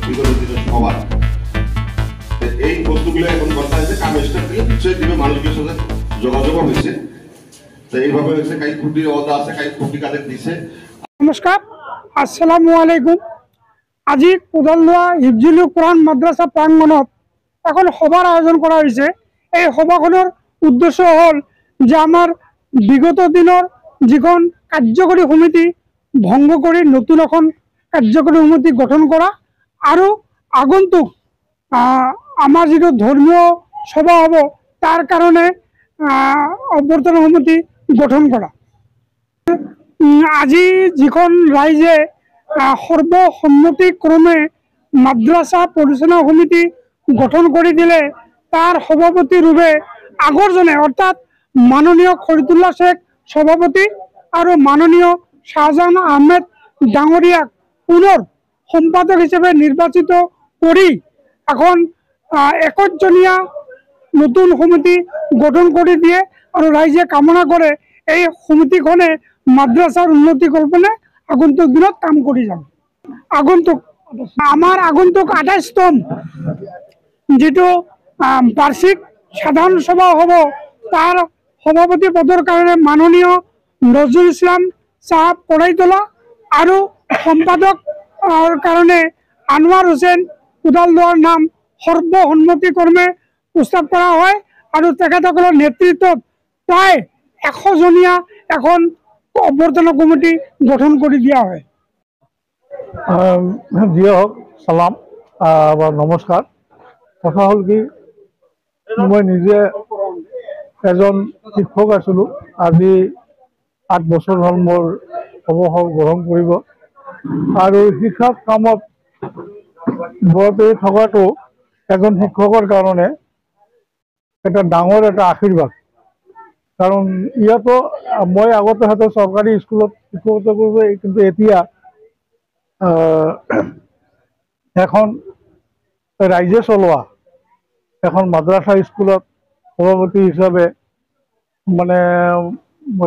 বিগত দিনের সবার এই বস্তুগুলো এখন কথা হয়েছে কামেস্টার থেকে নিশ্চয়ই দিবে মানুষের সাথে যোগাযোগও হয়েছে। তো এইভাবে হয়েছে কাই খুঁটির অদা আছে কাই খুঁটি কাদের দিছে। নমস্কাৰ, আসসালামু আলাইকুম। আজি কোদালদোৱা হিফজুল কোৰআন মাদ্ৰাসা প্ৰাংগণত এখন সভাৰ আয়োজন কৰা হৈছে। এই সভাখনৰ উদ্দেশ্য হ'ল যে আমাৰ বিগত দিনৰ যিখন কাৰ্যকৰী সমিতি ভংগ কৰি নতুন এখন কাৰ্যকৰী সমিতি গঠন কৰা আৰু আগন্তুক আমাৰ যিটো ধৰ্মীয় সভা হ'ব তাৰ কাৰণে অভ্যৰ্থনা সমিতি গঠন কৰা। আজি যিখন ৰাইজে সৰ্বসন্মতিক্ৰমে মাদ্ৰাসা পৰিচালনা সমিতি গঠন কৰি দিলে তাৰ সভাপতি ৰূপে আগৰজনে অৰ্থাৎ মাননীয় খৰিদুল্লাহ শেখ সভাপতি আৰু মাননীয় শাহজাহান আহমেদ ডাঙৰীয়াক পুনৰ সম্পাদক হিচাপে নিৰ্বাচিত কৰি এখন 21জনীয়া নতুন সমিতি গঠন কৰি দিয়ে আৰু ৰাইজে কামনা কৰে এই সমিতিখনে মাদ্ৰাসাৰ উন্নতি কল্পনে আগন্তুক দিনত কাম কৰি যাব। আমাৰ আগন্তুক 28তম যেটো বাৰ্ষিক সাধাৰণ সভা হ'ব তাৰ সভাপতি পদৰ কাৰণে মাননীয় নজৰুল ইসলাম সাহেব কড়াইতলা আৰু সম্পাদকৰ কাৰণে আনোয়াৰ হোসেন কোদালদোৱাৰ নাম সৰ্বসন্মতিক্ৰমে প্ৰস্তাৱ কৰা হয় আৰু তেখেতসকলৰ নেতৃত্বত প্ৰায় 100জনীয়া এখন অভ্যৰ্থনা কমিটি গঠন কৰি দিয়া হয়। যিয়ে হোক সালাম বা নমস্কাৰ। কথা হ'ল কি মই নিজে এজন শিক্ষক আছিলোঁ। আজি 8 বছৰ হ'ল মোৰ অৱসৰ গ্ৰহণ কৰিব আৰু শিক্ষা কামত ব্ৰতী থকাটো এজন শিক্ষকৰ কাৰণে এটা ডাঙৰ এটা আশীৰ্বাদ। কাৰণ ইয়াতো মই আগতে হয়তো চৰকাৰী স্কুলত শিক্ষকতা কৰিব, কিন্তু এতিয়া এখন ৰাইজে চলোৱা এখন মাদ্ৰাসা স্কুলত সভাপতি হিচাপে মানে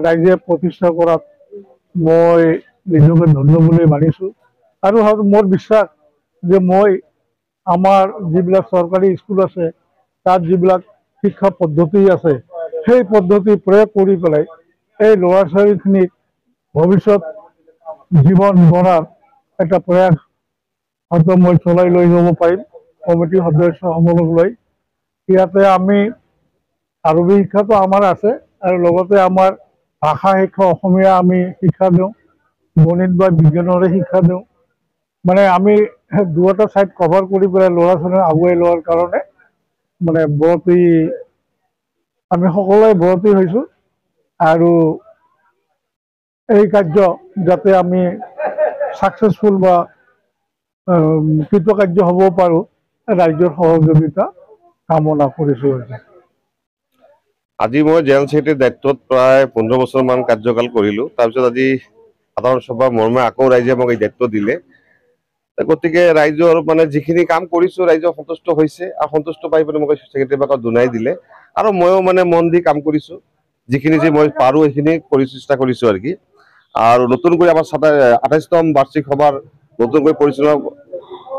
ৰাইজে প্ৰতিষ্ঠা কৰাত মই নিজকে ধন্য বুলি মানিছোঁ। আৰু হয়তো মোৰ বিশ্বাস যে মই আমাৰ যিবিলাক চৰকাৰী স্কুল আছে তাত যিবিলাক শিক্ষা পদ্ধতি আছে সেই পদ্ধতি প্ৰয়োগ কৰি পেলাই এই ল'ৰা ছোৱালীখিনিক ভৱিষ্যত জীৱন গঢ়াৰ এটা প্ৰয়াস হয়তো মই চলাই লৈ যাব পাৰিম কমিটিৰ সদস্যসকলক লৈ। ইয়াতে আমি আৰবী শিক্ষাটো আমাৰ আছে আৰু লগতে আমাৰ ভাষা শিক্ষা অসমীয়া আমি শিক্ষা দিওঁ, গণিত বা বিজ্ঞানৰে শিক্ষা দিওঁ। মানে আমি দুটা ছাইড কভাৰ কৰি পেলাই ল'ৰা ছোৱালীক আগুৱাই লোৱাৰ কাৰণে মানে ব্ৰতী আমি সকলোৱে ব্ৰতী হৈছোঁ আৰু এই কাৰ্য যাতে আমি সাকসেসফুল বা কৃতকাৰ্য হ'ব পাৰোঁ ৰাইজৰ সহযোগিতা কামনা কৰিছোঁ। আজি মই জেনেৰেল ছেক্ৰেটাৰীৰ দায়িত্বত প্ৰায় 15 বছৰমান কাৰ্যকাল কৰিলোঁ। তাৰপিছত আজি সাধাৰণ সভা মৰ্মে আকৌ ৰাইজে মোক এই দায়িত্ব দিলে। গতিকে ৰাইজৰ মানে যিখিনি কাম কৰিছোঁ ৰাইজৰ সন্তুষ্ট হৈছে আৰু সন্তুষ্ট পাই পেলাই মোক ছেক্ৰেটাৰী বাকত দুনাই দিলে আৰু ময়ো মানে মন দি কাম কৰিছোঁ। যিখিনি যে মই পাৰোঁ সেইখিনি কৰি চেষ্টা কৰিছোঁ আৰু কি। আৰু নতুনকৈ আমাৰ 28তম বাৰ্ষিক সভাৰ নতুনকৈ পৰিচালনা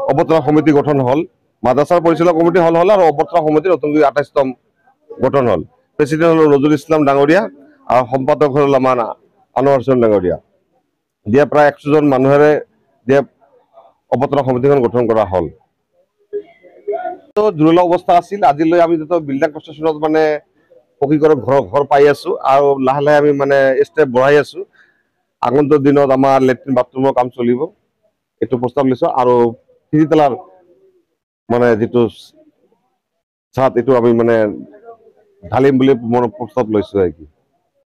অভ্যৰ্থনা সমিতি গঠন হ'ল। মাদ্ৰাসাৰ পৰিচালনা কমিটি হ'ল আৰু অভ্যৰ্থনা সমিতি নতুনকৈ 28তম গঠন হ'ল। প্ৰেচিডেণ্ট হ'ল নজৰুল ইসলাম ডাঙৰীয়া আৰু সম্পাদক হ'ল আমাৰ আনোয়াৰ হোসেন ডাঙৰীয়া। দিয়া প্ৰায় 100জন মানুহেৰে দিয়া অভ্যৰ্থনা সমিতিখন গঠন কৰা হ'ল। জৰুৰী অৱস্থা আছিল। আজিলৈ আমি যত বিল্ডিং কনষ্ট্ৰাকশ্যনত মানে পকীকৰণ ঘৰ পাই আছো আৰু লাহে লাহে আমি মানে ষ্টেপ বঢ়াই আছো। আগন্তুক দিনত আমাৰ লেট্ৰিন বাথৰুমৰ কাম চলিব, এইটো প্ৰস্তাৱ লৈছো। আৰু তিনিতলাৰ মানে যিটো ছাদ এইটো আমি মানে ঢালিম বুলি মই প্ৰস্তাৱ লৈছো আৰু কি।